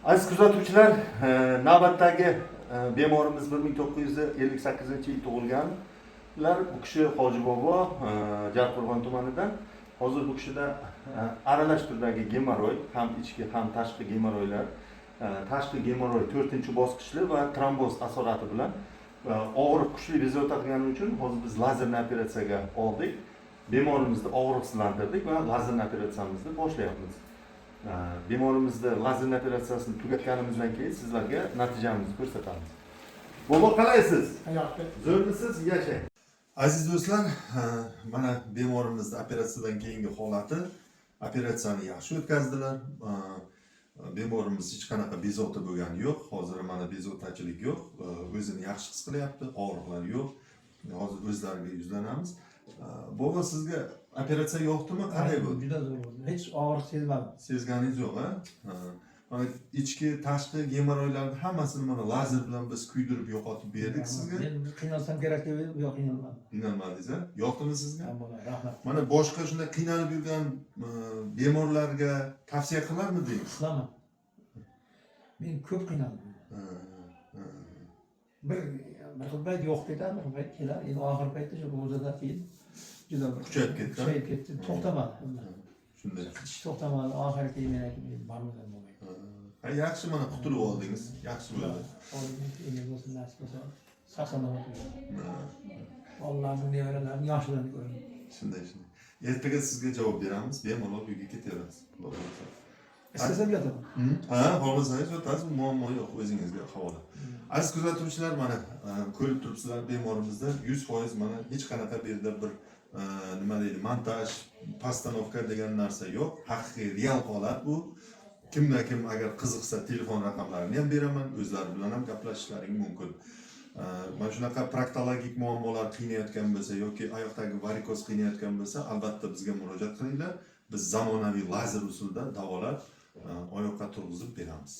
Aziz kuzatuvchilar, navbatdagi bemorimiz 1958-yil tug'ilganlar. Bu kishi Hoji bobo, Jarqo'rg'on tumanidan. Hozir bu kishida aralash turdagi gemoroy, ham ichki ham tashqi gemoroylar, tashqi gemoroy 4-bosqichli va tromboz asorati bilan og'riq kuchli bezovta qilgani uchun hozir biz lazerli operatsiyaga oldik. Bemorimizni og'riqsizlantirdik va lazerli operatsiyamizni boshlayapmiz. Bemorimizni lazerli operatsiyasini tugatganimizdan keyin sizlarga natijamizni ko'rsatamiz. Bobo, qalaysiz? Zo'rmisiz? Yashang. Aziz do'stlar, mana bemorimizni operatsiyadan keyingi holati. Operatsiyani yaxshi o'tkazdilar. Bemorimiz hech qanaqa bezovta bo'lgani yo'q. Hozir mana bezovtachilik yo'q. O'zini yaxshi his qilyapti, og'riqlar yo'q. Hozir o'zlariga yuzlanamiz. Bobo, sizga operatsiya yoqdimi? Qanday bo'ldi? Juda zo'r bo'ldi. Hech og'riq sezmadim. Sezganingiz yo'q, ha? Mana ichki, tashqi gemoroylarni hammasini mana lazer bilan biz kuydirib yo'qotib berdik sizga. Men qiynalsam kerak deb edim, yo'q, qiynalmadim. Qiynalmadingiz, ha? Yoqdimi sizga? Rahmat. Mana boshqa shunday qiynalib yurgan bemorlarga tavsiya qilarmidingiz? Qilaman. Men ko'p qiynaldim. Bir payt yo'q ketadi, bir payt keladi. Endi oxir paytda shu ro'zadan keyin juda kuchayib ketdi. Kuchayib ketdi. To'xtamadi. Shunday. Hech to'xtamadi. Oxiri keyin men aytdim, bormadan bo'lmaydi. Yaxshi, mana qutulib oldingiz. Yaxshi bo'ldi. Endi bo'lsin, nasib bo'lsa, sog'-salomat bo'ling. Allohning nevaralarini yoshlarni ko'ring. Shunday. Ertaga sizga javob beramiz, bemalol uyga ketaverasiz. Istasam yotaman. Ha, xohlasangiz o'tasiz, muammo yo'q, o'zingizga havola. Aziz kuzatuvchilar, mana ko'rib turibsizlar, bemorimizda 100% mana hech qanaqa bu yerda bir nima deydi, montaj, postanovka degan narsa yo'q. Haqiqiy real holat bu. Kimda kim agar qiziqsa telefon raqamlarini ham beraman, o'zlari bilan ham gaplashishlaring mumkin. Mana shunaqa proktologik muammolar qiynayotgan bo'lsa yoki oyoqdagi varikoz qiynayotgan bo'lsa, albatta bizga murojaat qilinglar. Biz zamonaviy lazer usulida davolab oyoqqa turg'izib beramiz.